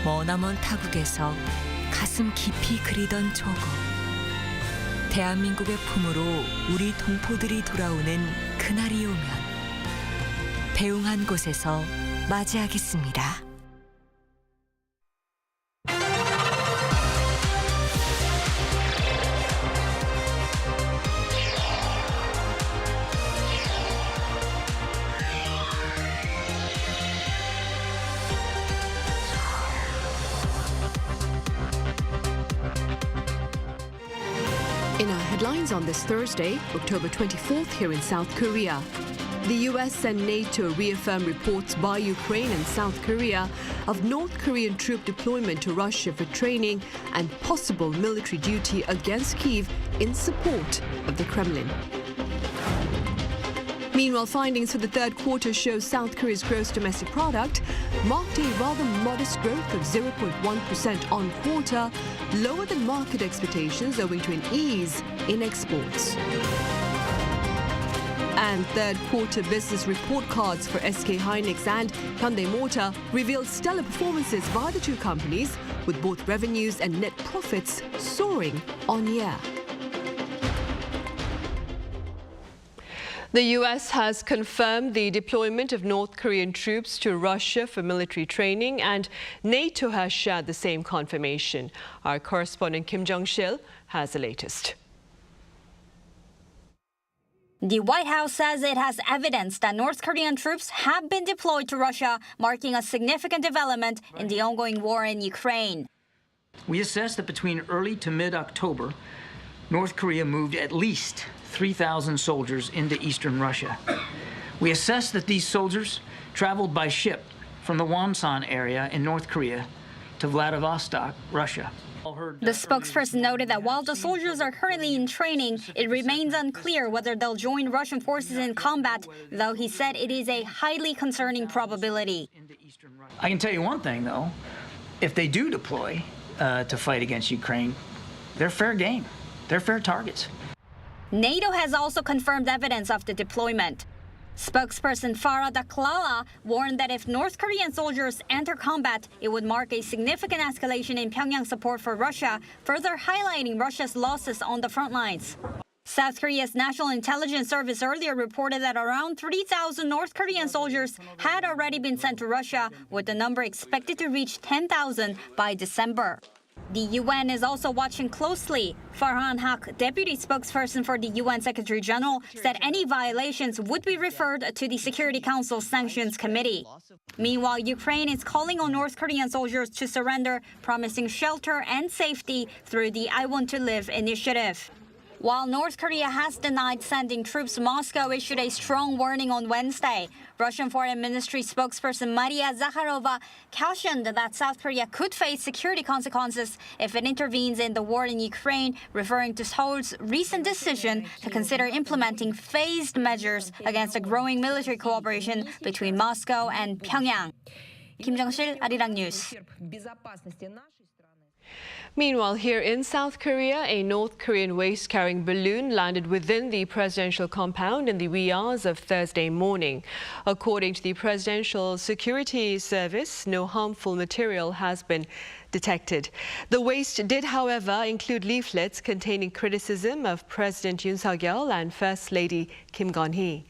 머나먼 타국에서 가슴 깊이 그리던 조국. 대한민국의 품으로 우리 동포들이 돌아오는 그날이 오면 배웅한 곳에서 맞이하겠습니다. In our headlines on this Thursday, October 24th, here in South Korea, the US and NATO reaffirm reports by Ukraine and South Korea of North Korean troop deployment to Russia for training and possible military duty against Kyiv in support of the Kremlin. Meanwhile, findings for the third quarter show South Korea's gross domestic product marked a rather modest growth of 0.1% on quarter, lower than market expectations owing to an ease in exports. And third quarter business report cards for SK hynix and Hyundai Motor revealed stellar performances by the two companies, with both revenues and net profits soaring on year. The U.S. has confirmed the deployment of North Korean troops to Russia for military training, and NATO has shared the same confirmation. Our correspondent Kim Jong-sil has the latest. The White House says it has evidence that North Korean troops have been deployed to Russia, marking a significant development in the ongoing war in Ukraine. We assess that between early to mid-October, North Korea moved at least 3,000 soldiers into eastern Russia. We assess that these soldiers traveled by ship from the Wonsan area in North Korea to Vladivostok, Russia. The spokesperson noted that while the soldiers are currently in training, it remains unclear whether they'll join Russian forces in combat, though he said it is a highly concerning probability. I can tell you one thing, though. If they do deploy to fight against Ukraine, they're fair game. They're fair targets. NATO has also confirmed evidence of the deployment. Spokesperson Farah Daklala warned that if North Korean soldiers enter combat, it would mark a significant escalation in Pyongyang's support for Russia, further highlighting Russia's losses on the front lines. South Korea's National Intelligence Service earlier reported that around 3,000 North Korean soldiers had already been sent to Russia, with the number expected to reach 10,000 by December. The UN is also watching closely. Farhan Haq, deputy spokesperson for the UN Secretary General, said any violations would be referred to the Security Council's Sanctions Committee. Meanwhile, Ukraine is calling on North Korean soldiers to surrender, promising shelter and safety through the I Want to Live initiative. While North Korea has denied sending troops, Moscow issued a strong warning on Wednesday. Russian Foreign Ministry spokesperson Maria Zakharova cautioned that South Korea could face security consequences if it intervenes in the war in Ukraine, referring to Seoul's recent decision to consider implementing phased measures against a growing military cooperation between Moscow and Pyongyang. Kim Jong-sil, Arirang News. Meanwhile, here in South Korea, a North Korean waste-carrying balloon landed within the presidential compound in the wee hours of Thursday morning. According to the Presidential Security Service, no harmful material has been detected. The waste did, however, include leaflets containing criticism of President Yoon Suk-yeol and First Lady Kim Gon-hee.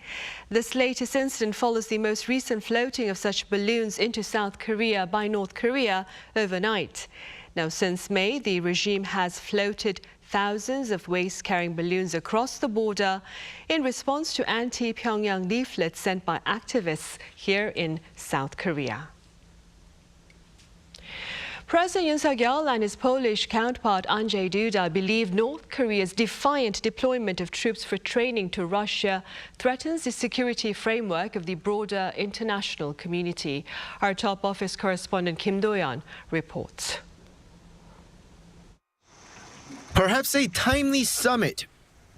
This latest incident follows the most recent floating of such balloons into South Korea by North Korea overnight. Now, since May, the regime has floated thousands of waste-carrying balloons across the border in response to anti-Pyongyang leaflets sent by activists here in South Korea. President Yoon Suk-yeol and his Polish counterpart Andrzej Duda believe North Korea's defiant deployment of troops for training to Russia threatens the security framework of the broader international community. Our top office correspondent Kim Do-yeon reports. Perhaps a timely summit.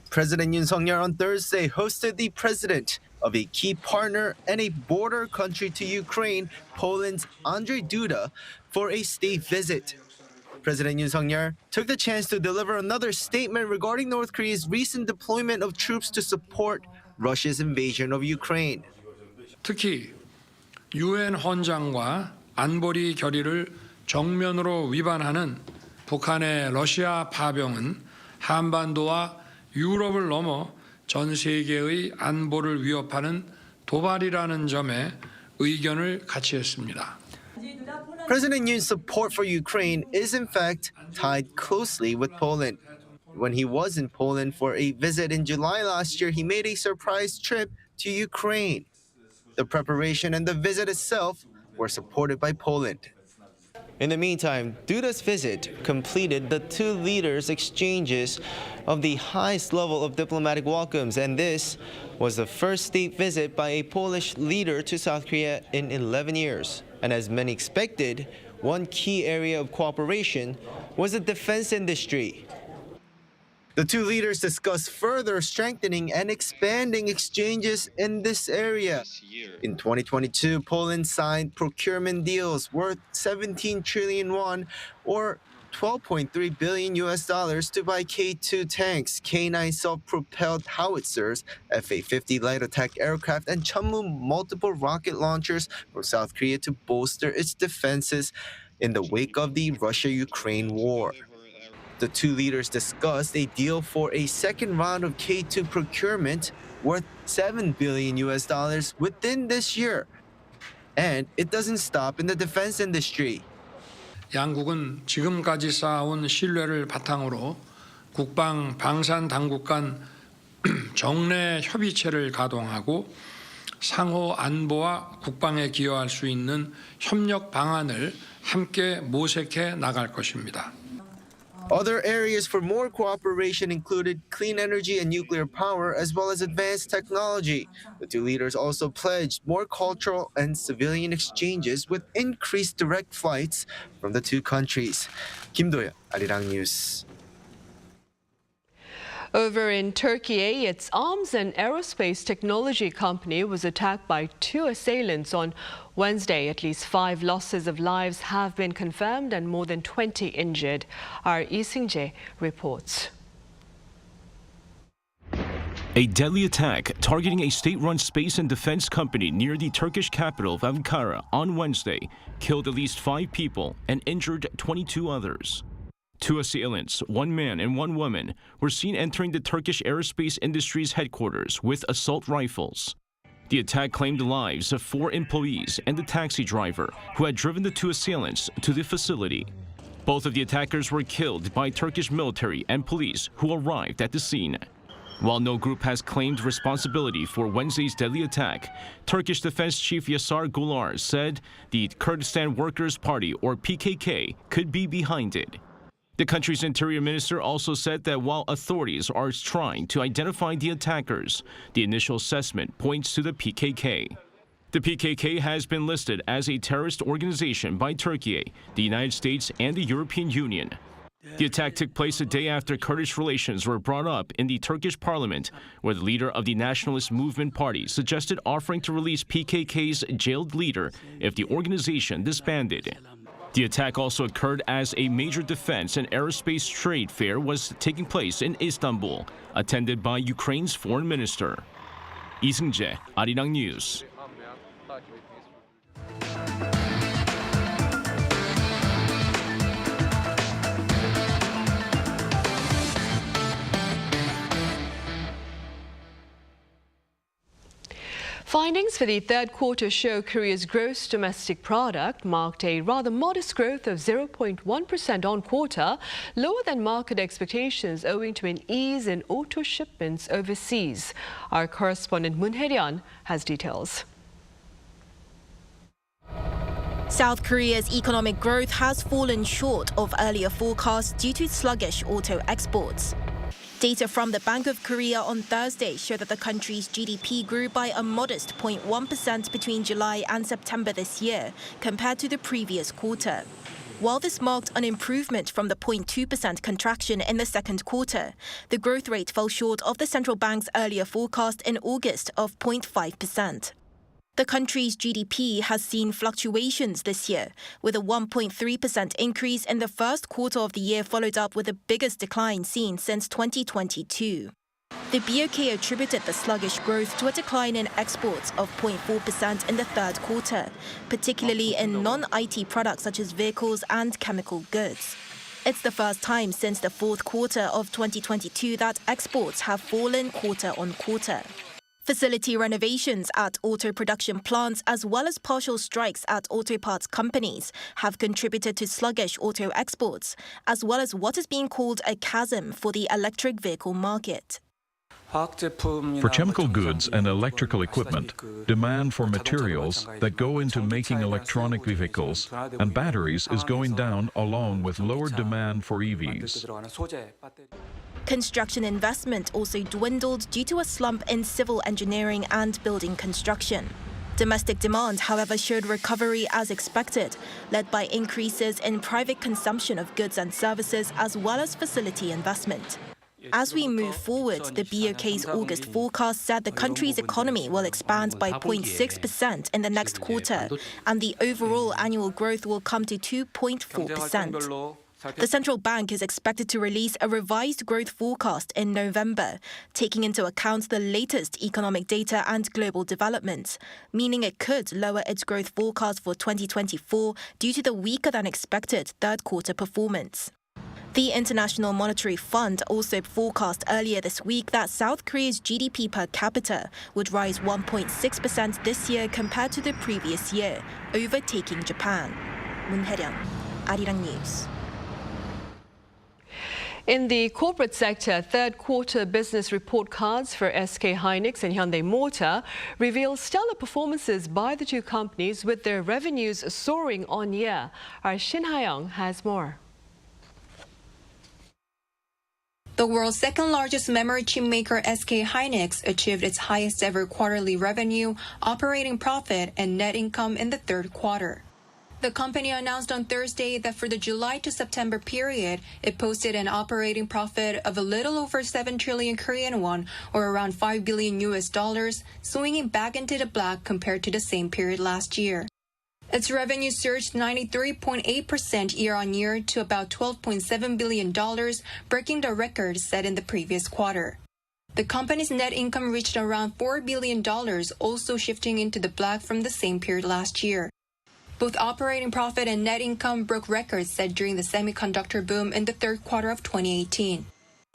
President Yoon Suk-yeol on Thursday hosted the president of a key partner and a border country to Ukraine, Poland's Andrzej Duda, for a state visit. President Yoon Suk-yeol took the chance to deliver another statement regarding North Korea's recent deployment of troops to support Russia's invasion of Ukraine. 특히 유엔 헌장과 안보리 결의를 정면으로 위반하는 북한의 러시아 파병은 한반도와 유럽을 넘어 전 세계의 안보를 위협하는 도발이라는 점에 의견을 같이 했습니다. President Yoon's support for Ukraine is in fact tied closely with Poland. When he was in Poland for a visit in July last year, he made a surprise trip to Ukraine. The preparation and the visit itself were supported by Poland. In the meantime, Duda's visit completed the two leaders' exchanges of the highest level of diplomatic welcomes, and this was the first state visit by a Polish leader to South Korea in 11 years. And as many expected, one key area of cooperation was the defense industry. The two leaders discussed further strengthening and expanding exchanges in this area. In 2022, Poland signed procurement deals worth 17 trillion won or $12.3 billion to buy K-2 tanks, K-9 self-propelled howitzers, Fa-50 light attack aircraft, and Chunmoo multiple rocket launchers from South Korea to bolster its defenses in the wake of the Russia-Ukraine war. The two leaders discussed a deal for a second round of K-2 procurement worth $7 billion within this year. And it doesn't stop in the defense industry. 양국은 지금까지 쌓아온 신뢰를 바탕으로 국방 방산 당국 간 정례 협의체를 가동하고 상호 안보와 국방에 기여할 수 있는 협력 방안을 함께 모색해 나갈 것입니다. Other areas for more cooperation included clean energy and nuclear power, as well as advanced technology. The two leaders also pledged more cultural and civilian exchanges with increased direct flights from the two countries. Kim Do-yeon, Arirang News. Over in Turkey, its arms and aerospace technology company was attacked by two assailants on Wednesday. At least 5 losses of lives have been confirmed and more than 20 injured. Our Lee Seung-jae reports. A deadly attack targeting a state-run space and defense company near the Turkish capital of Ankara on Wednesday killed at least 5 people and injured 22 others. 2 assailants, 1 man and 1 woman, were seen entering the Turkish aerospace industry's headquarters with assault rifles. The attack claimed the lives of 4 employees and the taxi driver who had driven the 2 assailants to the facility. Both of the attackers were killed by Turkish military and police who arrived at the scene. While no group has claimed responsibility for Wednesday's deadly attack, Turkish Defense Chief Yasar Gular said the Kurdistan Workers' Party, or PKK, could be behind it. The country's interior minister also said that while authorities are trying to identify the attackers, the initial assessment points to the PKK. The PKK has been listed as a terrorist organization by Turkey, the United States, and the European Union. The attack took place a day after Kurdish relations were brought up in the Turkish parliament, where the leader of the Nationalist Movement Party suggested offering to release PKK's jailed leader if the organization disbanded. The attack also occurred as a major defense and aerospace trade fair was taking place in Istanbul, attended by Ukraine's foreign minister. Lee Seung-jae, Arirang News. Findings for the third quarter show Korea's gross domestic product marked a rather modest growth of 0.1% on quarter, lower than market expectations owing to an ease in auto shipments overseas. Our correspondent Moon Hae-ryun has details. South Korea's economic growth has fallen short of earlier forecasts due to sluggish auto exports. Data from the Bank of Korea on Thursday showed that the country's GDP grew by a modest 0.1% between July and September this year, compared to the previous quarter. While this marked an improvement from the 0.2% contraction in the second quarter, the growth rate fell short of the central bank's earlier forecast in August of 0.5%. The country's GDP has seen fluctuations this year, with a 1.3% increase in the first quarter of the year followed up with the biggest decline seen since 2022. The BOK attributed the sluggish growth to a decline in exports of 0.4% in the third quarter, particularly in non-IT products such as vehicles and chemical goods. It's the first time since the fourth quarter of 2022 that exports have fallen quarter on quarter. Facility renovations at auto production plants as well as partial strikes at auto parts companies have contributed to sluggish auto exports, as well as what is being called a chasm for the electric vehicle market. For chemical goods and electrical equipment, demand for materials that go into making electronic vehicles and batteries is going down along with lower demand for EVs. Construction investment also dwindled due to a slump in civil engineering and building construction. Domestic demand, however, showed recovery as expected, led by increases in private consumption of goods and services as well as facility investment. As we move forward, the BOK's August forecast said the country's economy will expand by 0.6% in the next quarter, and the overall annual growth will come to 2.4%. The central bank is expected to release a revised growth forecast in November, taking into account the latest economic data and global developments, meaning it could lower its growth forecast for 2024 due to the weaker-than-expected third-quarter performance. The International Monetary Fund also forecast earlier this week that South Korea's GDP per capita would rise 1.6% this year compared to the previous year, overtaking Japan. 문혜령, Arirang News. In the corporate sector, third-quarter business report cards for SK hynix and Hyundai Motor reveal stellar performances by the two companies, with their revenues soaring on year. Our Shin Ha-young has more. The world's second-largest memory chip maker SK hynix achieved its highest-ever quarterly revenue, operating profit, and net income in the third quarter. The company announced on Thursday that for the July to September period, it posted an operating profit of a little over 7 trillion Korean won, or around $5 billion, swinging back into the black compared to the same period last year. Its revenue surged 93.8% year-on-year to about $12.7 billion, breaking the record set in the previous quarter. The company's net income reached around $4 billion, also shifting into the black from the same period last year. Both operating profit and net income broke records set during the semiconductor boom in the third quarter of 2018.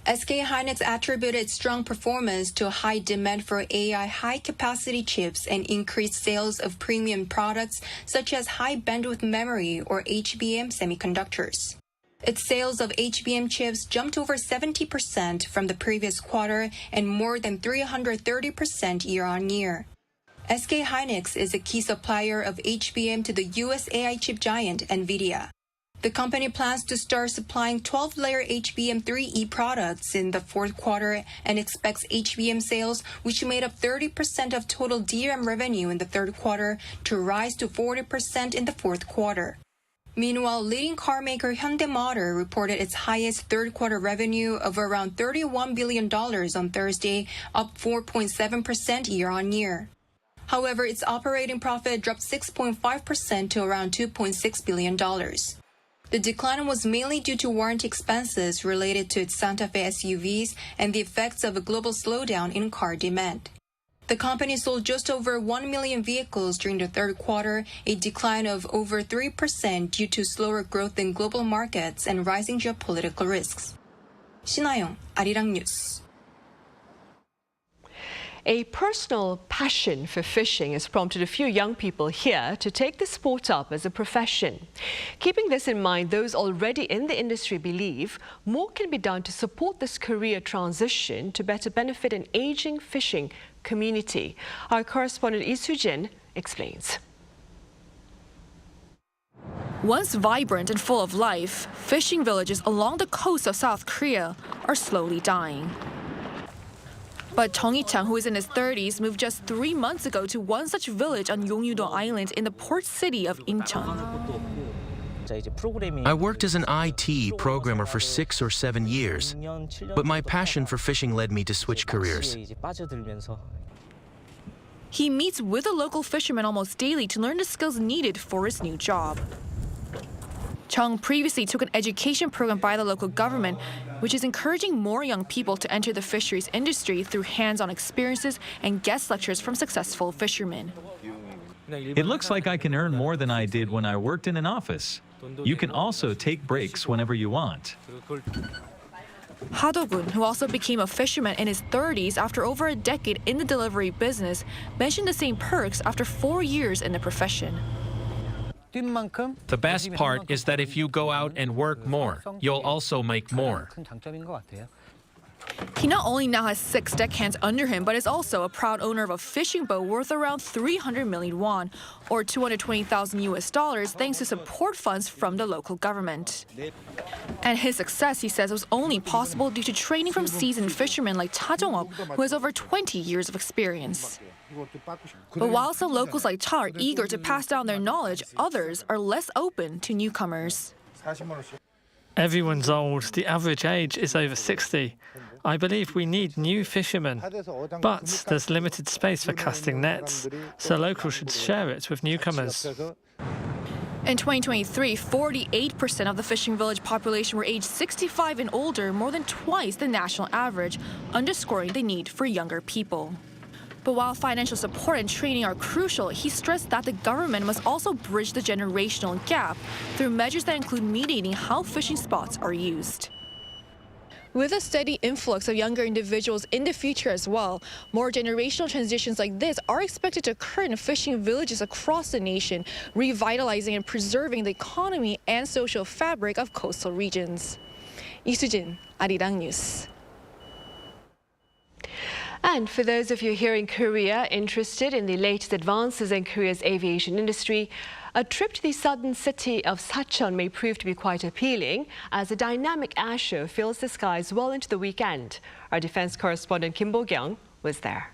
SK hynix attributed its strong performance to a high demand for AI high-capacity chips and increased sales of premium products such as high-bandwidth memory or HBM semiconductors. Its sales of HBM chips jumped over 70% from the previous quarter and more than 330% year-on-year. SK hynix is a key supplier of HBM to the US AI chip giant NVIDIA. The company plans to start supplying 12-layer HBM3E products in the fourth quarter and expects HBM sales, which made up 30% of total DRAM revenue in the third quarter, to rise to 40% in the fourth quarter. Meanwhile, leading car maker Hyundai Motor reported its highest third-quarter revenue of around $31 billion on Thursday, up 4.7% year-on-year. However, its operating profit dropped 6.5% to around $2.6 billion. The decline was mainly due to warranty expenses related to its Santa Fe SUVs and the effects of a global slowdown in car demand. The company sold just over 1 million vehicles during the third quarter, a decline of over 3% due to slower growth in global markets and rising geopolitical risks. Shin Ha-young, Arirang News. A personal passion for fishing has prompted a few young people here to take the sport up as a profession. Keeping this in mind, those already in the industry believe more can be done to support this career transition to better benefit an aging fishing community. Our correspondent Lee Soo-jin explains. Once vibrant and full of life, fishing villages along the coast of South Korea are slowly dying. But Chung Hee-chang, who is in his 30s, moved just 3 months ago to one such village on Yongyu-do Island in the port city of Incheon. I worked as an IT programmer for 6 or 7 years, but my passion for fishing led me to switch careers. He meets with a local fisherman almost daily to learn the skills needed for his new job. Chung previously took an education program by the local government, which is encouraging more young people to enter the fisheries industry through hands-on experiences and guest lectures from successful fishermen. It looks like I can earn more than I did when I worked in an office. You can also take breaks whenever you want. Ha Do-gun, who also became a fisherman in his 30s after over a decade in the delivery business, mentioned the same perks after 4 years in the profession. The best part is that if you go out and work more, you'll also make more. He not only now has 6 deckhands under him, but is also a proud owner of a fishing boat worth around 300 million won, or $220,000 thanks to support funds from the local government. And his success, he says, was only possible due to training from seasoned fishermen like Cha Jong-up, who has over 20 years of experience. But while some locals like Cha are eager to pass down their knowledge, others are less open to newcomers. Everyone's old. The average age is over 60. I believe we need new fishermen, but there's limited space for casting nets, so locals should share it with newcomers. In 2023, 48% of the fishing village population were aged 65 and older, more than twice the national average, underscoring the need for younger people. But while financial support and training are crucial, he stressed that the government must also bridge the generational gap through measures that include mediating how fishing spots are used. With a steady influx of younger individuals in the future as well, more generational transitions like this are expected to occur in fishing villages across the nation, revitalizing and preserving the economy and social fabric of coastal regions. 이수진, Arirang News. And for those of you here in Korea interested in the latest advances in Korea's aviation industry, a trip to the southern city of Sacheon may prove to be quite appealing as a dynamic airshow fills the skies well into the weekend. Our defense correspondent Kim Bo-kyung was there.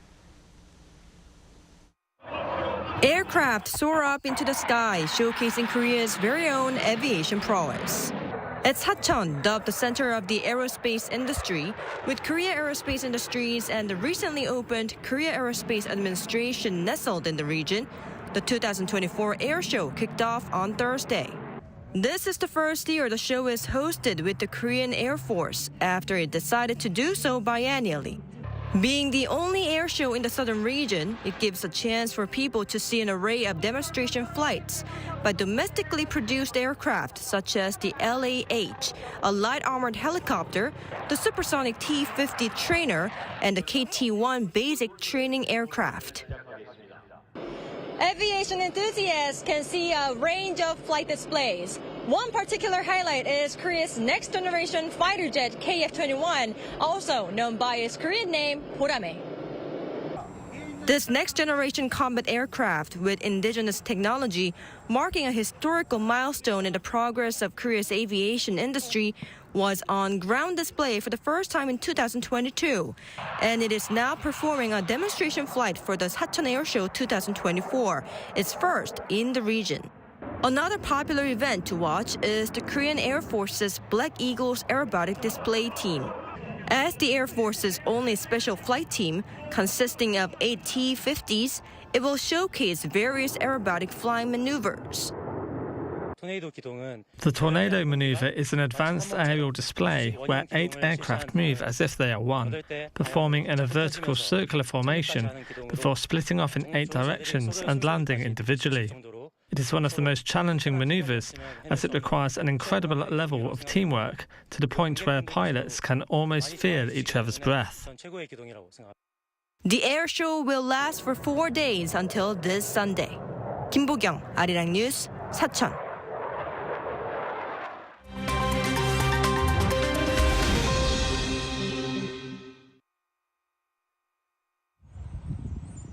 Aircraft soar up into the sky, showcasing Korea's very own aviation prowess. At Sacheon, dubbed the center of the aerospace industry, with Korea Aerospace Industries and the recently opened Korea Aerospace Administration nestled in the region, the 2024 Airshow kicked off on Thursday. This is the first year the show is hosted with the Korean Air Force after it decided to do so biannually. Being the only air show in the southern region, it gives a chance for people to see an array of demonstration flights by domestically produced aircraft such as the LAH, a light armored helicopter, the supersonic T-50 trainer, and the KT-1 basic training aircraft. Aviation enthusiasts can see a range of flight displays. One particular highlight is Korea's next-generation fighter jet KF-21, also known by its Korean name, Borame. This next-generation combat aircraft with indigenous technology, marking a historical milestone in the progress of Korea's aviation industry, was on ground display for the first time in 2022, and it is now performing a demonstration flight for the Sacheon Airshow 2024, its first in the region. Another popular event to watch is the Korean Air Force's Black Eagles aerobatic display team. As the Air Force's only special flight team, consisting of 8 T-50s, it will showcase various aerobatic flying maneuvers. The tornado maneuver is an advanced aerial display where 8 aircraft move as if they are one, performing in a vertical circular formation before splitting off in 8 directions and landing individually. It is one of the most challenging maneuvers as it requires an incredible level of teamwork to the point where pilots can almost feel each other's breath. The air show will last for 4 days until this Sunday. Kim Bo-kyung, Arirang News, Sacheon.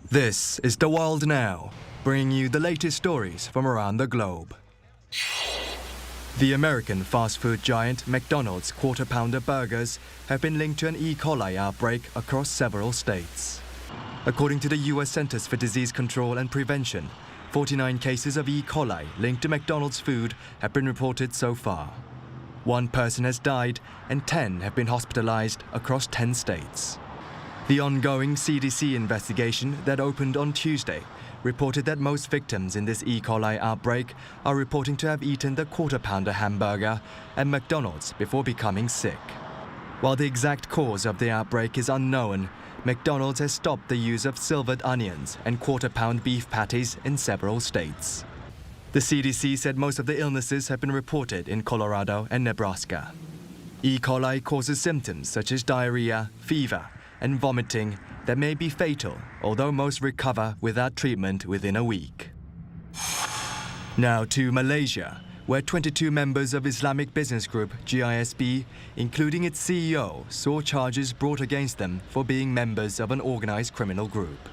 This is The World Now, bringing you the latest stories from around the globe. The American fast food giant McDonald's Quarter Pounder burgers have been linked to an E. coli outbreak across several states. According to the U.S. Centers for Disease Control and Prevention, 49 cases of E. coli linked to McDonald's food have been reported so far. 1 person has died and 10 have been hospitalized across 10 states. The ongoing CDC investigation that opened on Tuesday reported that most victims in this E. coli outbreak are reporting to have eaten the quarter-pounder hamburger at McDonald's before becoming sick. While the exact cause of the outbreak is unknown, McDonald's has stopped the use of silvered onions and quarter-pound beef patties in several states. The CDC said most of the illnesses have been reported in Colorado and Nebraska. E. coli causes symptoms such as diarrhea, fever, and vomiting that may be fatal, although most recover without treatment within a week. Now to Malaysia, where 22 members of Islamic business group GISB, including its CEO, saw charges brought against them for being members of an organized criminal group.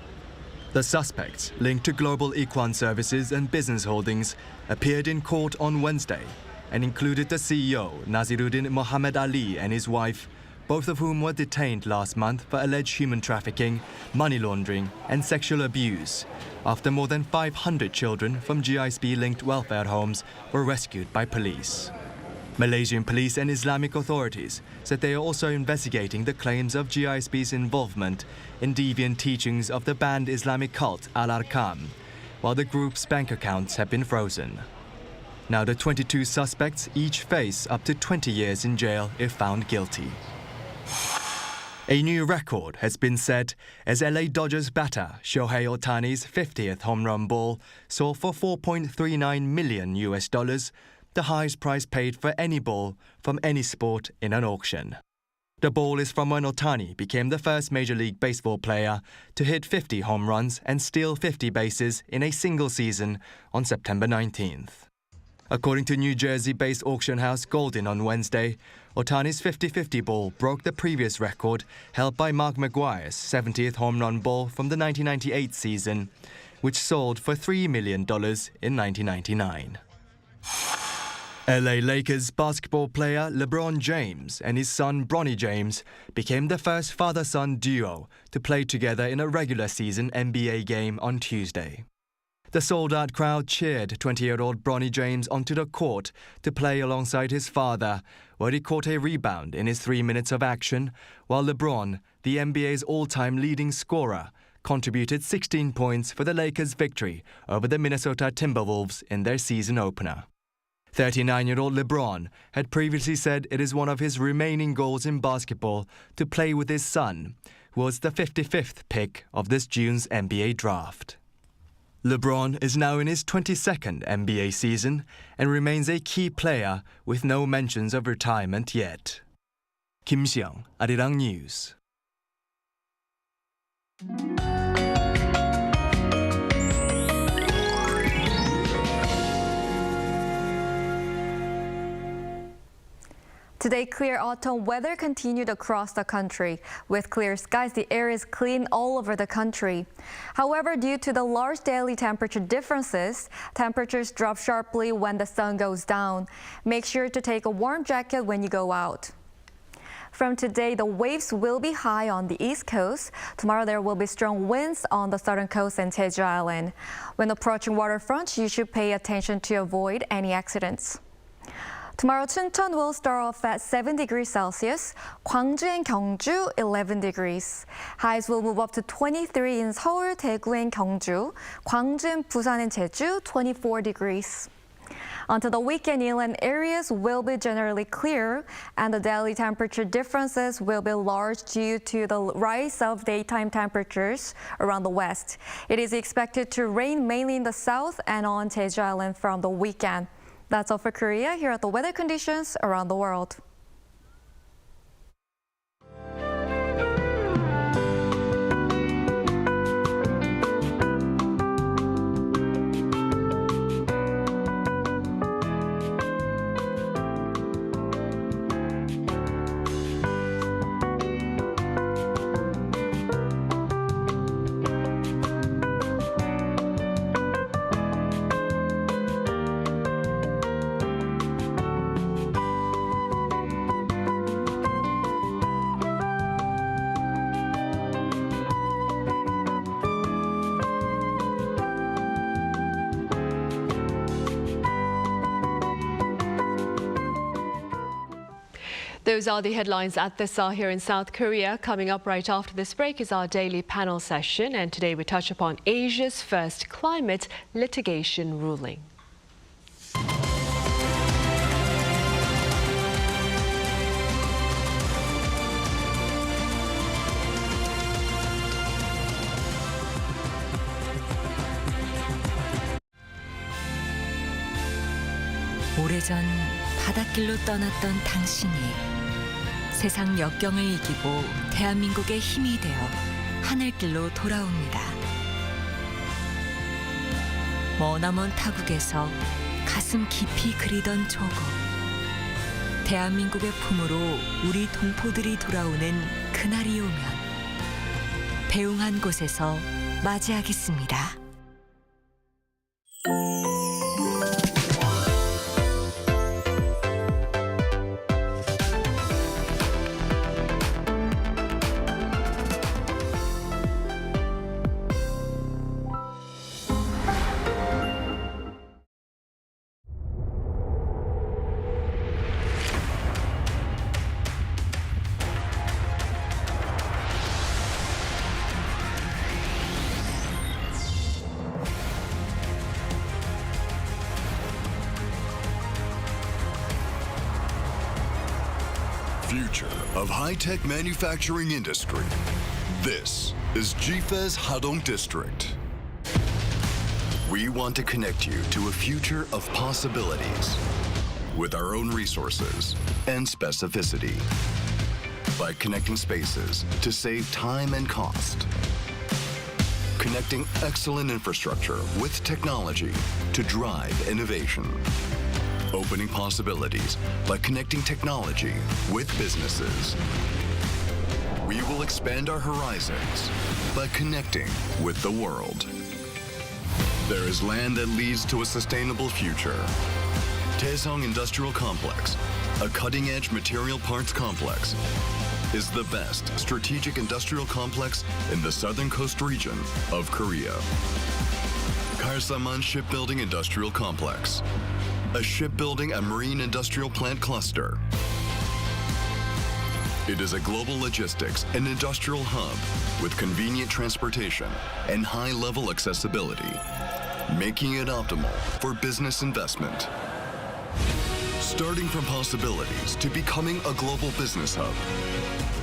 The suspects, linked to Global Ikhwan Services and business holdings, appeared in court on Wednesday and included the CEO, Naziruddin Mohammed Ali, and his wife, both of whom were detained last month for alleged human trafficking, money laundering, and sexual abuse, after more than 500 children from GISB-linked welfare homes were rescued by police. Malaysian police and Islamic authorities said they are also investigating the claims of GISB's involvement in deviant teachings of the banned Islamic cult Al-Arqam, while the group's bank accounts have been frozen. Now the 22 suspects each face up to 20 years in jail if found guilty. A new record has been set as LA Dodgers batter Shohei Ohtani's 50th home run ball sold for $4.39 million, the highest price paid for any ball from any sport in an auction. The ball is from when Ohtani became the first Major League Baseball player to hit 50 home runs and steal 50 bases in a single season on September 19th. According to New Jersey-based auction house Goldin on Wednesday, Ohtani's 50-50 ball broke the previous record held by Mark McGwire's 70th home run ball from the 1998 season, which sold for $3 million in 1999. LA Lakers basketball player LeBron James and his son Bronny James became the first father-son duo to play together in a regular season NBA game on Tuesday. The sold-out crowd cheered 20-year-old Bronny James onto the court to play alongside his father, where he caught a rebound in his 3 minutes of action, while LeBron, the NBA's all-time leading scorer, contributed 16 points for the Lakers' victory over the Minnesota Timberwolves in their season opener. 39-year-old LeBron had previously said it is one of his remaining goals in basketball to play with his son, who was the 55th pick of this June's NBA draft. LeBron is now in his 22nd NBA season and remains a key player with no mentions of retirement yet. Kim Seong, Arirang News. Today, clear autumn weather continued across the country. With clear skies, the air is clean all over the country. However, due to the large daily temperature differences, temperatures drop sharply when the sun goes down. Make sure to take a warm jacket when you go out. From today, the waves will be high on the east coast. Tomorrow, there will be strong winds on the southern coast and Jeju Island. When approaching waterfront, you should pay attention to avoid any accidents. Tomorrow, Chuncheon will start off at 7 degrees Celsius, Gwangju and Gyeongju 11 degrees. Highs will move up to 23 in Seoul, Daegu and Gyeongju, Gwangju, Busan and Jeju 24 degrees. Until the weekend, inland areas will be generally clear, and the daily temperature differences will be large due to the rise of daytime temperatures around the west. It is expected to rain mainly in the south and on Jeju Island from the weekend. That's all for Korea. Here are the weather conditions around the world. Those are the headlines at this hour here in South Korea. Coming up right after this break is our daily panel session, and today we touch upon Asia's first climate litigation ruling. 오래전 바닷길로 떠났던 당신이 세상 역경을 이기고 대한민국의 힘이 되어 하늘길로 돌아옵니다. 머나먼 타국에서 가슴 깊이 그리던 조국. 대한민국의 품으로 우리 동포들이 돌아오는 그날이 오면 배웅한 곳에서 맞이하겠습니다. Future of high-tech manufacturing industry. This is GFES Hadong District. We want to connect you to a future of possibilities with our own resources and specificity by connecting spaces to save time and cost. Connecting excellent infrastructure with technology to drive innovation. Opening possibilities by connecting technology with businesses. We will expand our horizons by connecting with the world. There is land that leads to a sustainable future. Taesong Industrial Complex, a cutting-edge material parts complex, is the best strategic industrial complex in the southern coast region of Korea. Karsaman Shipbuilding Industrial Complex, a shipbuilding and marine industrial plant cluster. It is a global logistics and industrial hub with convenient transportation and high-level accessibility, making it optimal for business investment. Starting from possibilities to becoming a global business hub,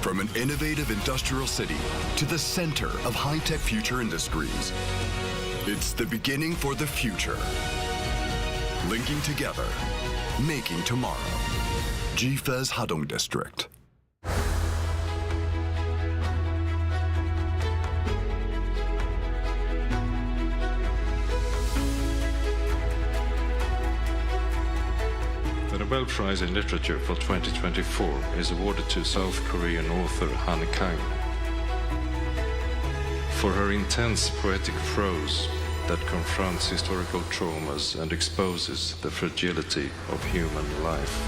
from an innovative industrial city to the center of high-tech future industries. It's the beginning for the future. Linking together, making tomorrow. GFES Hadong District. The Nobel Prize in Literature for 2024 is awarded to South Korean author Han Kang for her intense poetic prose that confronts historical traumas and exposes the fragility of human life.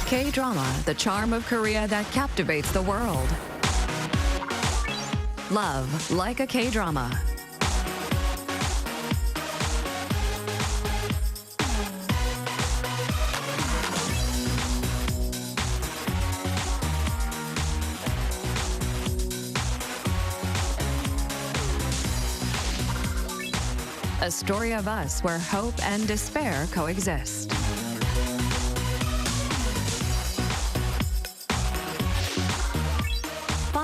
K-drama, the charm of Korea that captivates the world. Love like a K-drama. A story of us where hope and despair coexist.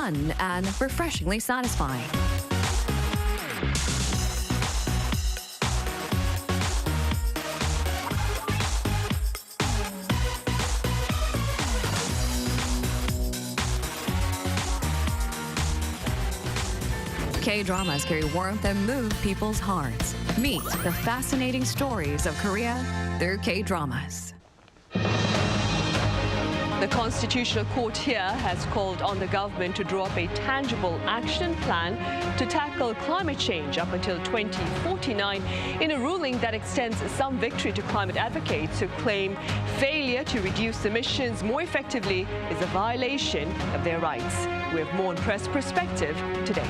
fun and refreshingly satisfying. K-dramas carry warmth and move people's hearts. Meet the fascinating stories of Korea through K-dramas. The Constitutional Court here has called on the government to draw up a tangible action plan to tackle climate change up until 2049 in a ruling that extends some victory to climate advocates who claim failure to reduce emissions more effectively is a violation of their rights. We have more on Press Perspective today.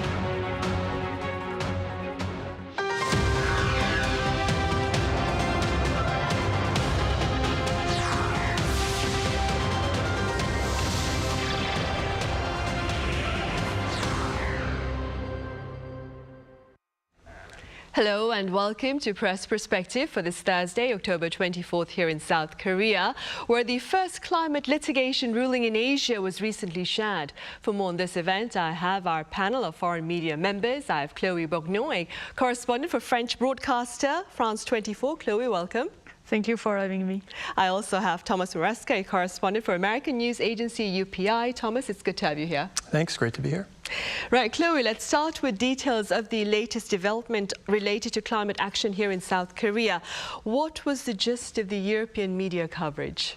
Hello and welcome to Press Perspective for this Thursday, October 24th here in South Korea, where the first climate litigation ruling in Asia was recently shared. For more on this event, I have our panel of foreign media members. I have Chloe Bognon, a correspondent for French broadcaster France 24. Chloe, welcome. Thank you for having me. I also have Thomas Moreska, a correspondent for American news agency UPI. Thomas, it's good to have you here. Thanks, great to be here. Right, Chloe, let's start with details of the latest development related to climate action here in South Korea. What was the gist of the European media coverage?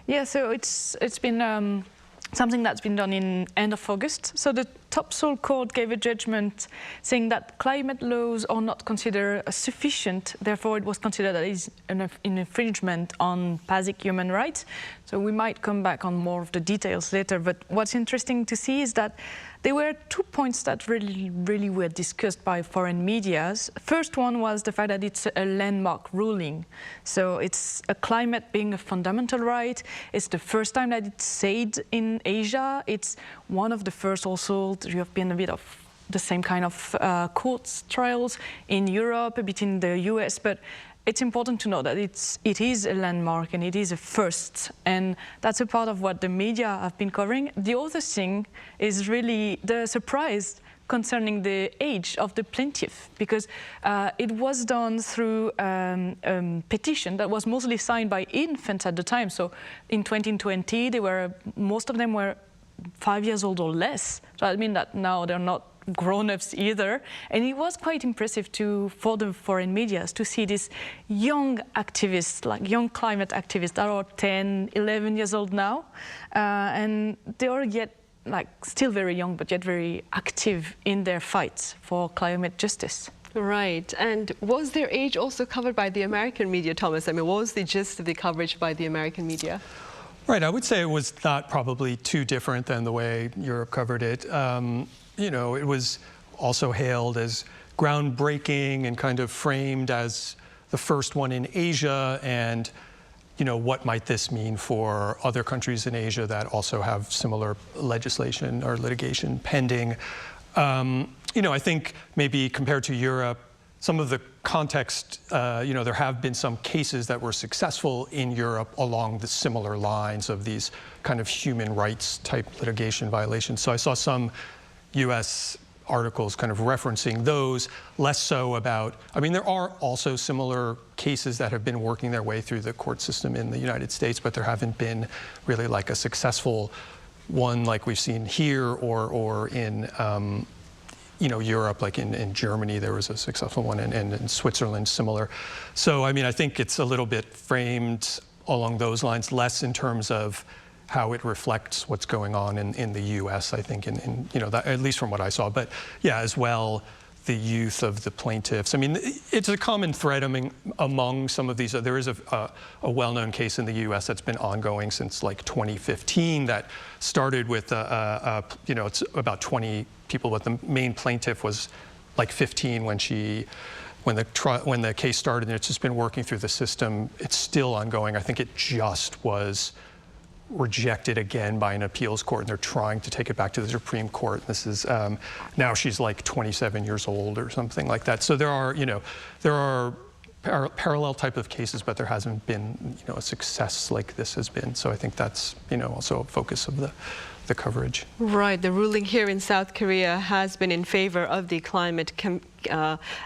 Yeah, so it's been something that's been done in end of August. So the top Seoul court gave a judgment saying that climate laws are not considered sufficient. Therefore, it was considered that is an infringement on basic human rights. So we might come back on more of the details later. But what's interesting to see is that there were 2 points that really were discussed by foreign medias. First one was the fact that it's a landmark ruling. So it's a climate being a fundamental right. It's the first time that it's said in Asia. It's one of the first also. You have been a bit of the same kind of court trials in Europe, a bit in the US, but it's important to know that it is a landmark and it is a first, and that's a part of what the media have been covering. The other thing is really the surprise concerning the age of the plaintiff, because it was done through a petition that was mostly signed by infants at the time. So in 2020, most of them were 5 years old or less. So I mean that now they're not grown-ups either. And it was quite impressive for the foreign media to see these young activists, like young climate activists that are 10, 11 years old now. And they are yet still very young, but yet very active in their fights for climate justice. Right. And was their age also covered by the American media, Thomas? I mean, what was the gist of the coverage by the American media? Right, I would say it was not probably too different than the way Europe covered it. You know, it was also hailed as groundbreaking and kind of framed as the first one in Asia, and you know, what might this mean for other countries in Asia that also have similar legislation or litigation pending. You know, I think maybe compared to Europe, some of the context, you know, there have been some cases that were successful in Europe along the similar lines of these kind of human rights type litigation violations. So I saw some US articles kind of referencing those, less so about, I mean, there are also similar cases that have been working their way through the court system in the United States, but there haven't been really like a successful one like we've seen here or in, you know, Europe, like in Germany, there was a successful one, and in Switzerland, similar. So, I mean, I think it's a little bit framed along those lines, less in terms of how it reflects what's going on in the U.S., I think, in you know, that, at least from what I saw. But yeah, as well, the youth of the plaintiffs. I mean, it's a common thread among some of these. There is a well-known case in the U.S. that's been ongoing since like 2015 that started with, you know, it's about 20 people, but the main plaintiff was like 15 when the case started, and it's just been working through the system. It's still ongoing. I think it just was rejected again by an appeals court, and they're trying to take it back to the Supreme Court. This is now she's like 27 years old or something like that. So there are, you know, there are parallel type of cases, but there hasn't been, a success like this has been. So I think that's, also a focus of the coverage. Right. The ruling here in South Korea has been in favor of the climate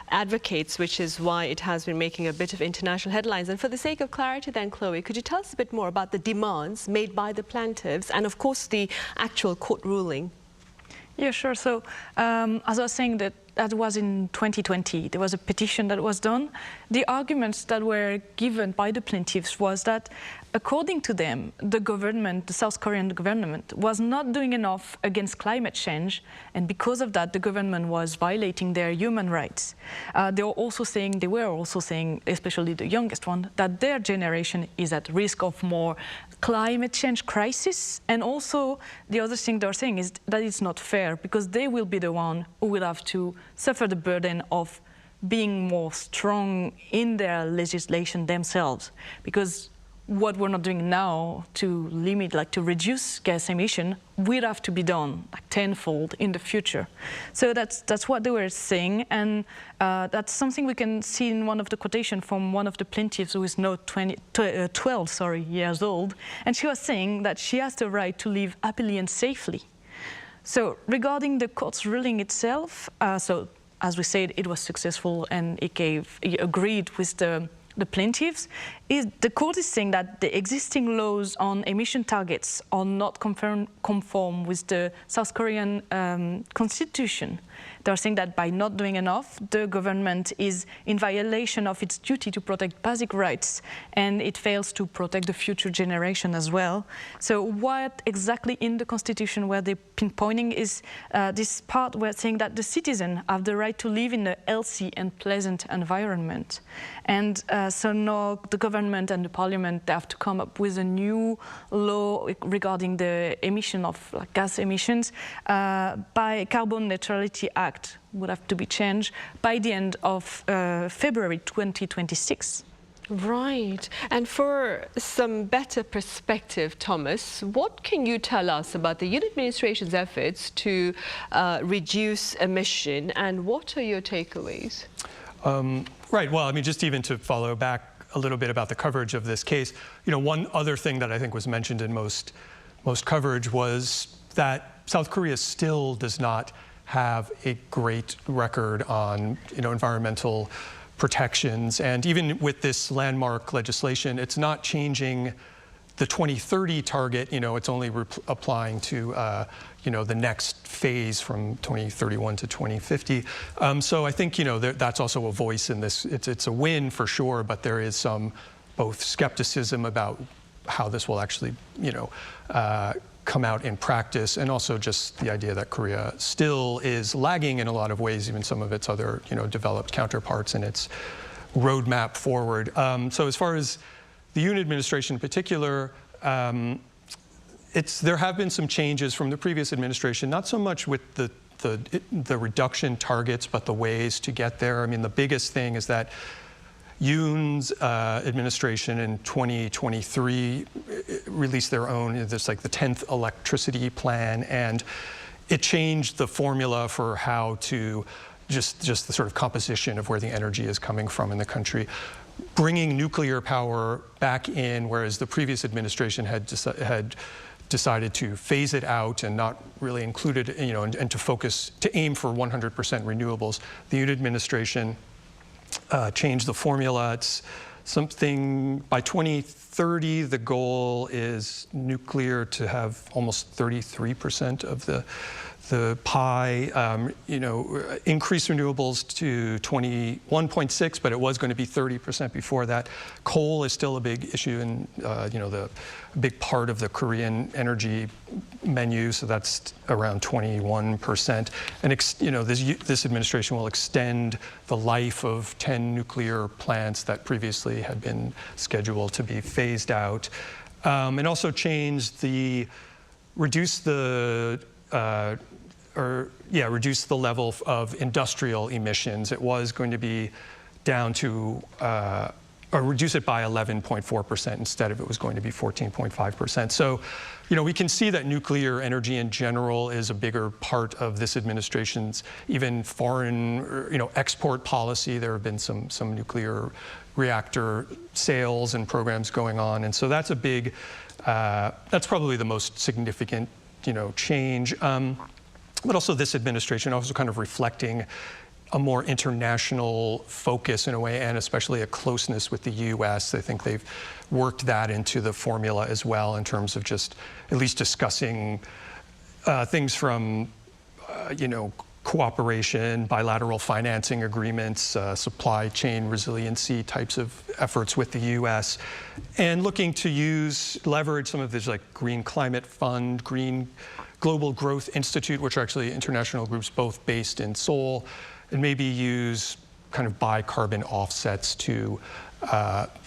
advocates, which is why it has been making a bit of international headlines. And for the sake of clarity then, Chloe, could you tell us a bit more about the demands made by the plaintiffs and, of course, the actual court ruling? Yeah, sure. So, as I was saying, that was in 2020. There was a petition that was done. The arguments that were given by the plaintiffs was that, according to them, the government, the South Korean government, was not doing enough against climate change, and because of that, the government was violating their human rights. They were also saying, especially the youngest one, that their generation is at risk of more climate change crisis. And also, the other thing they're saying is that it's not fair, because they will be the one who will have to suffer the burden of being more strong in their legislation themselves, because what we're not doing now to limit, to reduce gas emission, will have to be done tenfold in the future. So that's what they were saying, and that's something we can see in one of the quotations from one of the plaintiffs, who is now 12 years old, and she was saying that she has the right to live happily and safely. So regarding the court's ruling itself, so as we said, it was successful, and it agreed with the plaintiffs. The court is saying that the existing laws on emission targets are not conform with the South Korean constitution. They're saying that by not doing enough, the government is in violation of its duty to protect basic rights, and it fails to protect the future generation as well. So what exactly in the constitution were they pinpointing is this part where saying that the citizens have the right to live in a healthy and pleasant environment. And so now the government and the parliament, they have to come up with a new law regarding the emission of gas emissions by Carbon Neutrality Act would have to be changed by the end of February 2026. Right. And for some better perspective, Thomas, what can you tell us about the Yoon administration's efforts to reduce emission, and what are your takeaways? Right. Well, I mean, just even to follow back a little bit about the coverage of this case, one other thing that I think was mentioned in most coverage was that South Korea still does not have a great record on, environmental protections. And even with this landmark legislation, it's not changing the 2030 target. It's only applying to, the next phase from 2031 to 2050. So I think, that's also a voice in this. It's a win for sure, but there is some both skepticism about how this will actually, come out in practice, and also just the idea that Korea still is lagging in a lot of ways, even some of its other, developed counterparts in its roadmap forward. So as far as the Yoon administration in particular, there have been some changes from the previous administration, not so much with the reduction targets, but the ways to get there. I mean, the biggest thing is that Yoon's administration in 2023 released their own, it's like the 10th electricity plan, and it changed the formula for how to just the sort of composition of where the energy is coming from in the country, bringing nuclear power back in, whereas the previous administration had decided to phase it out and not really include it, and to aim for 100% renewables. The Yoon administration changed the formula. It's something by 2030, the goal is nuclear to have almost 33% of the pie, increase renewables to 21.6, but it was going to be 30% before that. Coal is still a big issue and, the big part of the Korean energy menu, so that's around 21%. And, this administration will extend the life of 10 nuclear plants that previously had been scheduled to be phased out. And also reduce the level of industrial emissions. It was going to be down to, or reduce it by 11.4%. Instead of it was going to be 14.5%. So, we can see that nuclear energy in general is a bigger part of this administration's even foreign, export policy. There have been some nuclear reactor sales and programs going on. And so that's a big, that's probably the most significant, change. But also this administration also kind of reflecting a more international focus in a way, and especially a closeness with the U.S. I think they've worked that into the formula as well in terms of just at least discussing things from, cooperation, bilateral financing agreements, supply chain resiliency types of efforts with the U.S., and looking to leverage some of this like Green Climate Fund, Green Global Growth Institute, which are actually international groups both based in Seoul, and maybe use kind of buy carbon offsets to,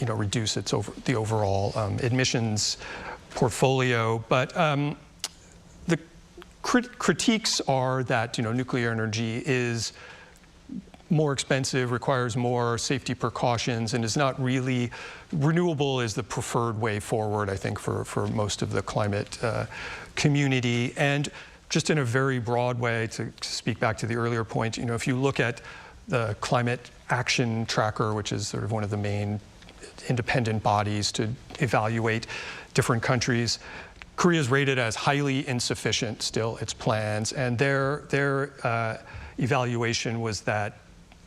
reduce the overall emissions portfolio. But the critiques are that, nuclear energy is more expensive, requires more safety precautions, and is not really, renewable is the preferred way forward, I think, for most of the climate community. And just in a very broad way, to speak back to the earlier point, if you look at the Climate Action Tracker, which is sort of one of the main independent bodies to evaluate different countries, Korea is rated as highly insufficient still, its plans, and their evaluation was that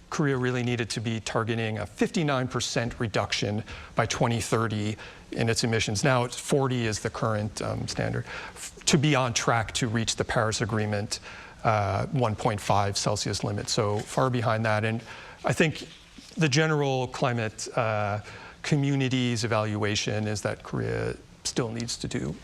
Korea really needed to be targeting a 59% reduction by 2030 in its emissions. Now it's 40 is the current standard, to be on track to reach the Paris Agreement 1.5 Celsius limit. So far behind that. And I think the general climate community's evaluation is that Korea still needs to do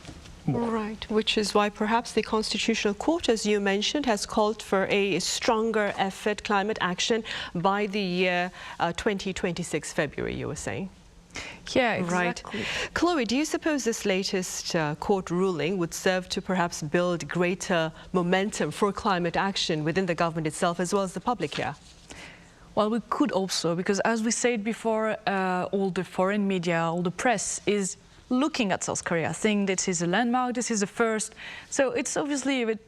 more. Right, which is why perhaps the Constitutional Court, as you mentioned, has called for a stronger effort, climate action, by the year 2026 February, you were saying? Yeah, exactly. Right. Chloe, do you suppose this latest court ruling would serve to perhaps build greater momentum for climate action within the government itself as well as the public here? Well, we could also, because as we said before, all the foreign media, all the press is looking at South Korea, saying this is a landmark, this is a first. So it's obviously a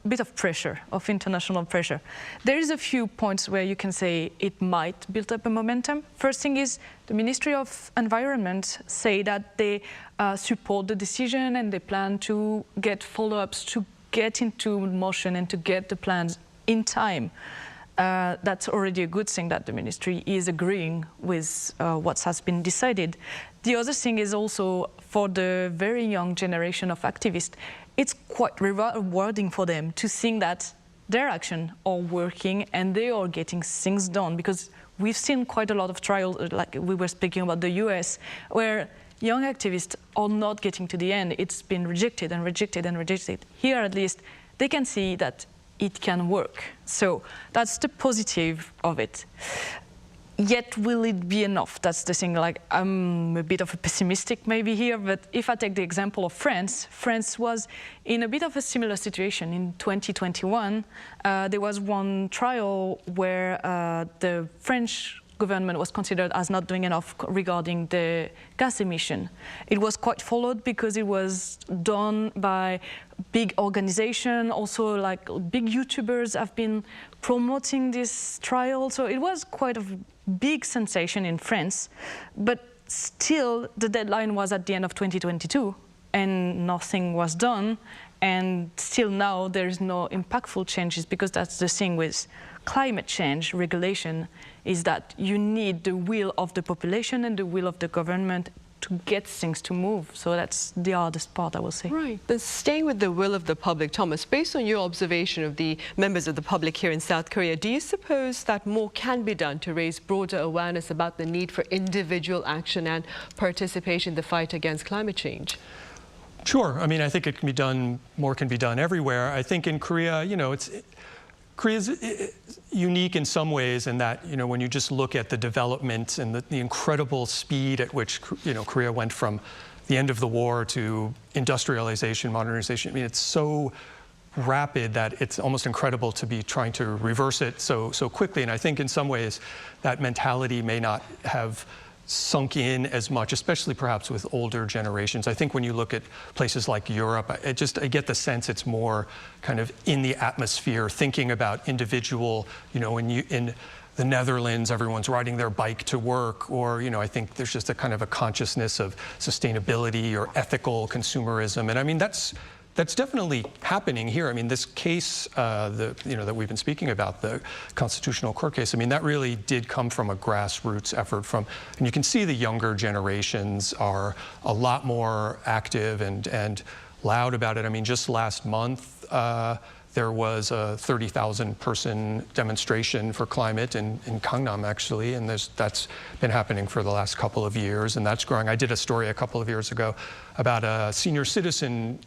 bit of pressure, of international pressure. There is a few points where you can say it might build up a momentum. First thing is the Ministry of Environment say that they support the decision and they plan to get follow-ups to get into motion and to get the plans in time. That's already a good thing that the ministry is agreeing with what has been decided. The other thing is also for the very young generation of activists, it's quite rewarding for them to think that their actions are working and they are getting things done, because we've seen quite a lot of trials, like we were speaking about the US, where young activists are not getting to the end. It's been rejected and rejected and rejected. Here, at least, they can see that it can work. So that's the positive of it. Yet will it be enough? That's the thing. Like, I'm a bit of a pessimistic maybe here, but if I take the example of France, France was in a bit of a similar situation. In 2021, there was one trial where the French government was considered as not doing enough regarding the gas emission. It was quite followed because it was done by big organization, also like big YouTubers have been promoting this trial. So it was quite a big sensation in France, but still the deadline was at the end of 2022 and nothing was done. And still now there's no impactful changes, because that's the thing with climate change regulation, is that you need the will of the population and the will of the government to get things to move. So that's the hardest part, I will say. Right. Then staying with the will of the public, Thomas, based on your observation of the members of the public here in South Korea, do you suppose that more can be done to raise broader awareness about the need for individual action and participation in the fight against climate change? Sure. I mean, I think it can be done, more can be done everywhere. I think in Korea, Korea's unique in some ways in that, when you just look at the development and the incredible speed at which, Korea went from the end of the war to industrialization, modernization. I mean, it's so rapid that it's almost incredible to be trying to reverse it so quickly. And I think in some ways that mentality may not have sunk in as much, especially perhaps with older generations. I think when you look at places like Europe, I get the sense it's more kind of in the atmosphere, thinking about individual, in the the Netherlands, everyone's riding their bike to work, or, I think there's just a kind of a consciousness of sustainability or ethical consumerism. And I mean, that's definitely happening here. I mean, this case that we've been speaking about, the Constitutional Court case, I mean, that really did come from a grassroots effort and you can see the younger generations are a lot more active and loud about it. I mean, just last month, there was a 30,000 person demonstration for climate in Gangnam, actually, and that's been happening for the last couple of years, and that's growing. I did a story a couple of years ago about a senior citizen,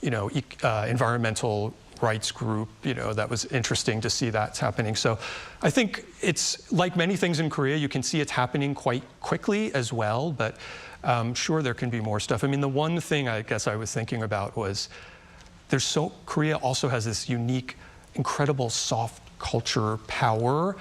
environmental rights group, that was interesting to see that's happening. So I think it's like many things in Korea, you can see it's happening quite quickly as well, but sure, there can be more stuff. I mean, the one thing I guess I was thinking about was Korea also has this unique, incredible soft culture power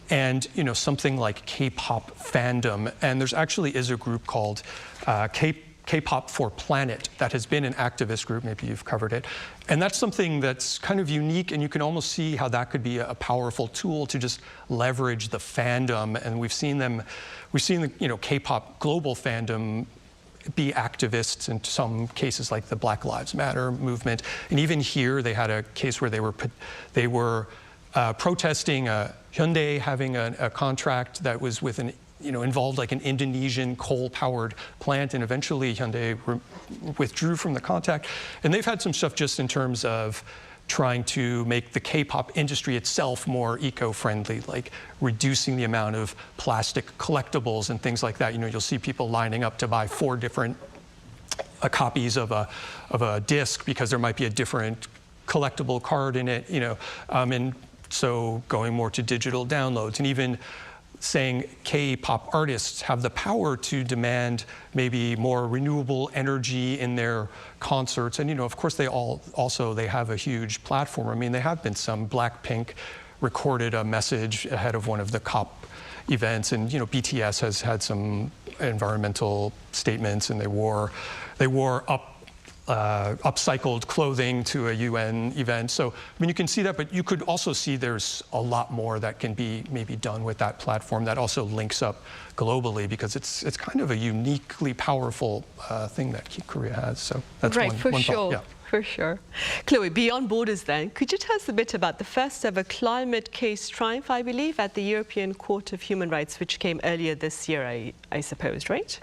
and, something like K-pop fandom. And there's actually is a group called K-pop for Planet that has been an activist group, maybe you've covered it. And that's something that's kind of unique, and you can almost see how that could be a powerful tool to just leverage the fandom. And we've seen the, K-pop global fandom be activists in some cases, like the Black Lives Matter movement. And even here, they had a case where they were protesting Hyundai having a contract that was with involved like an Indonesian coal-powered plant, and eventually Hyundai withdrew from the contract. And they've had some stuff just in terms of trying to make the K-pop industry itself more eco-friendly, like reducing the amount of plastic collectibles and things like that. You'll see people lining up to buy 4 different copies of a disc because there might be a different collectible card in it, and so going more to digital downloads, and even saying K-pop artists have the power to demand maybe more renewable energy in their concerts. And, of course, they have a huge platform. I mean, there have been some. Blackpink recorded a message ahead of one of the COP events, and, BTS has had some environmental statements, and they wore upcycled clothing to a UN event. So, I mean, you can see that, but you could also see there's a lot more that can be maybe done with that platform that also links up globally, because it's kind of a uniquely powerful thing that Korea has. So that's right, one for thought. sure. Yeah. For sure. Chloe, beyond borders then, could you tell us a bit about the first ever climate case triumph, I believe, at the European Court of Human Rights, which came earlier this year, I suppose, right?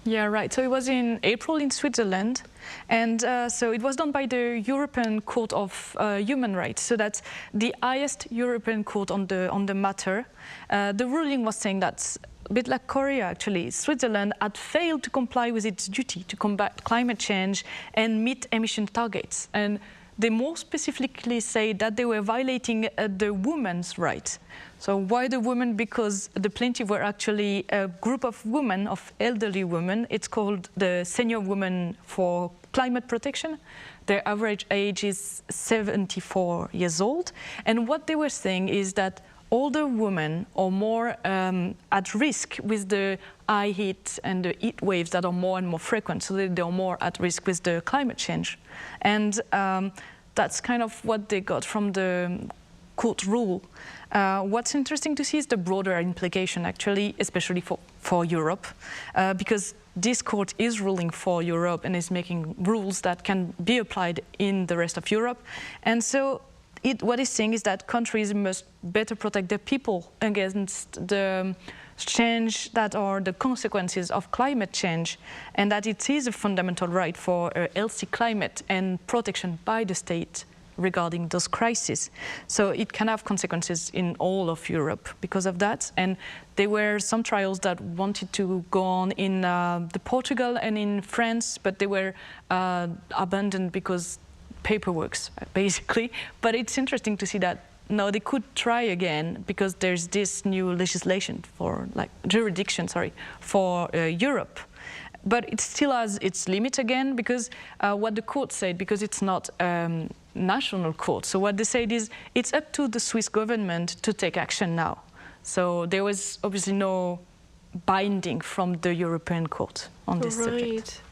Yeah, right. So it was in April in Switzerland, and so it was done by the European Court of Human Rights. So that's the highest European court on the matter. The ruling was saying that, a bit like Korea actually, Switzerland had failed to comply with its duty to combat climate change and meet emission targets. And they more specifically say that they were violating the women's rights. So why the women? Because the plaintiffs were actually a group of women, of elderly women. It's called the Senior Women for Climate Protection. Their average age is 74 years old. And what they were saying is that older women are more at risk with the high heat and the heat waves that are more and more frequent, so they are more at risk with the climate change. And that's kind of what they got from the court rule. What's interesting to see is the broader implication, actually, especially for Europe, because this court is ruling for Europe and is making rules that can be applied in the rest of Europe. And so what it's saying is that countries must better protect their people against the change that are the consequences of climate change, and that it is a fundamental right for a healthy climate and protection by the state regarding those crises. So it can have consequences in all of Europe because of that. And there were some trials that wanted to go on in Portugal and in France, but they were abandoned because paperwork, basically. But it's interesting to see that no, they could try again because there's this new legislation for jurisdiction, for Europe. But it still has its limit again, because what the court said, because it's not national court. So what they said is it's up to the Swiss government to take action now. So there was obviously no binding from the European court on this subject.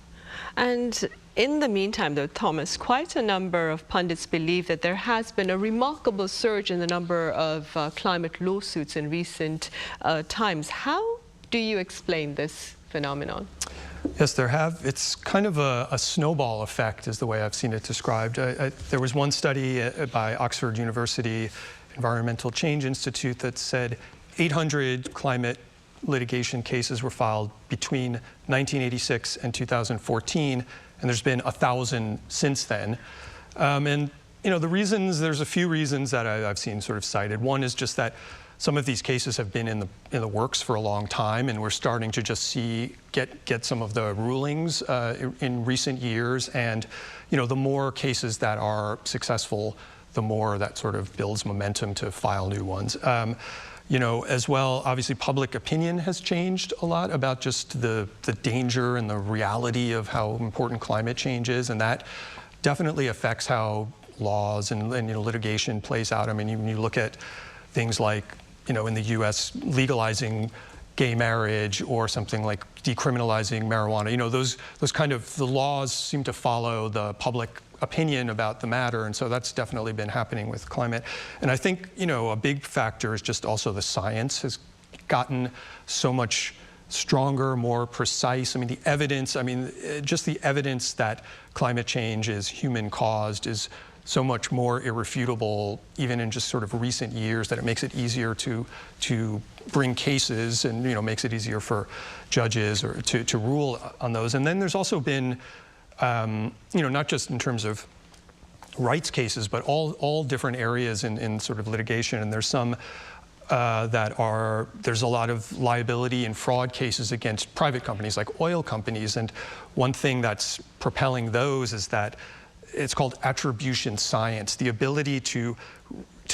And In the meantime, though, Thomas, quite a number of pundits believe that there has been a remarkable surge in the number of climate lawsuits in recent times. How do you explain this phenomenon? Yes, there have. It's kind of a snowball effect is the way I've seen it described. There was one study by Oxford University Environmental Change Institute that said 800 climate litigation cases were filed between 1986 and 2014, and there's been 1,000 since then. And you know, the reasons, there's a few reasons that I've seen sort of cited. One is just that some of these cases have been in the works for a long time, and we're starting to just get some of the rulings in recent years. And you know, the more cases that are successful, the more that sort of builds momentum to file new ones. You know, as well, obviously public opinion has changed a lot about just the danger and the reality of how important climate change is, and that definitely affects how laws and you know, litigation plays out. I mean, when you look at things like, you know, in the US legalizing gay marriage or something like decriminalizing marijuana, you know, those kind of, the laws seem to follow the public opinion about the matter, and so that's definitely been happening with climate. And I think, you know, a big factor is just also the science has gotten so much stronger, more precise. I mean, the evidence, just the evidence that climate change is human caused is so much more irrefutable, even in just sort of recent years, that it makes it easier to bring cases, and you know, makes it easier for judges or to rule on those. And then there's also been you know, not just in terms of rights cases, but all different areas in sort of litigation. And there's some there's a lot of liability and fraud cases against private companies like oil companies. And one thing that's propelling those is that it's called attribution science, the ability to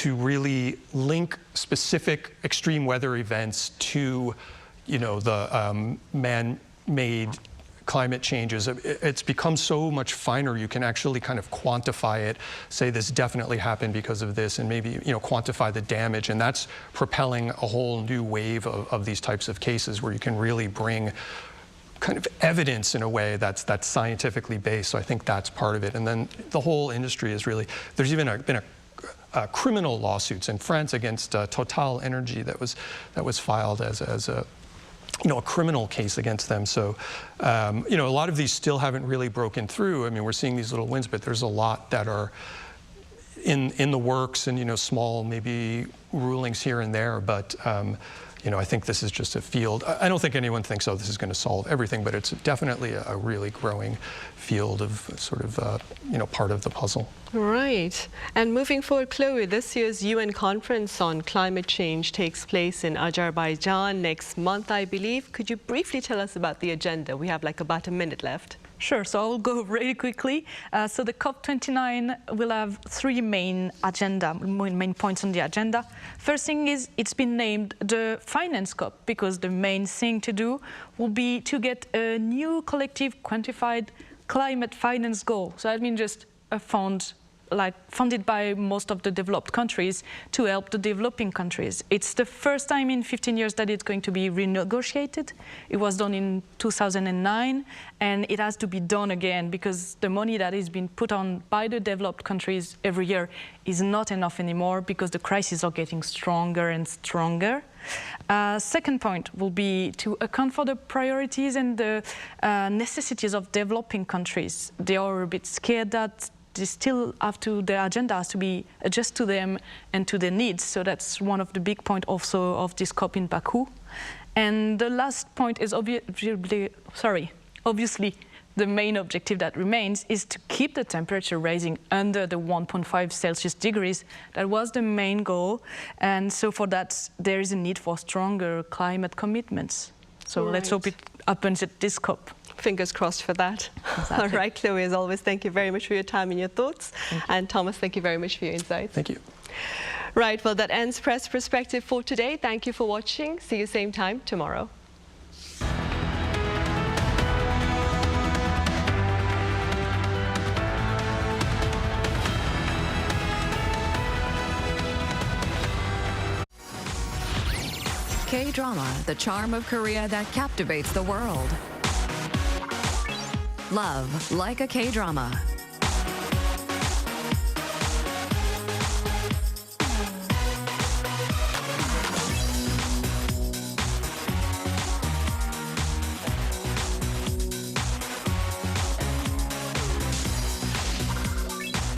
really link specific extreme weather events to, you know, the man-made climate changes. It's become so much finer. You can actually kind of quantify it, say this definitely happened because of this, and maybe, you know, quantify the damage. And that's propelling a whole new wave of these types of cases where you can really bring kind of evidence in a way that's scientifically based. So I think that's part of it. And then the whole industry is really, there's even been a criminal lawsuits in France against Total Energy that was filed as a you know, a criminal case against them. So, you know, a lot of these still haven't really broken through. I mean, we're seeing these little wins, but there's a lot that are in the works, and, you know, small maybe rulings here and there. But, you know, I think this is just a field. I don't think anyone thinks, oh, this is going to solve everything, but it's definitely a really growing field of sort of, you know, part of the puzzle. Right. And moving forward, Chloe, this year's UN conference on climate change takes place in Azerbaijan next month, I believe. Could you briefly tell us about the agenda? We have like about a minute left. Sure, so I'll go really quickly. So the COP29 will have three main points on the agenda. First thing is, it's been named the Finance COP because the main thing to do will be to get a new collective quantified climate finance goal. So that means just a fund funded by most of the developed countries to help the developing countries. It's the first time in 15 years that it's going to be renegotiated. It was done in 2009, and it has to be done again because the money that is being put on by the developed countries every year is not enough anymore because the crises are getting stronger and stronger. Second point will be to account for the priorities and the necessities of developing countries. They are a bit scared that they still have to, their agenda has to be adjusted to them and to their needs. So that's one of the big points also of this COP in Baku. And the last point is obviously the main objective that remains is to keep the temperature rising under the 1.5 Celsius degrees. That was the main goal. And so for that, there is a need for stronger climate commitments. So let's hope it happens at this COP. Fingers crossed for that. Exactly. All right, Chloe, as always, thank you very much for your time and your thoughts. And Thomas, thank you very much for your insights. Thank you. Right, well, that ends Press Perspective for today. Thank you for watching. See you same time tomorrow. K-drama, the charm of Korea that captivates the world. Love like a K-drama.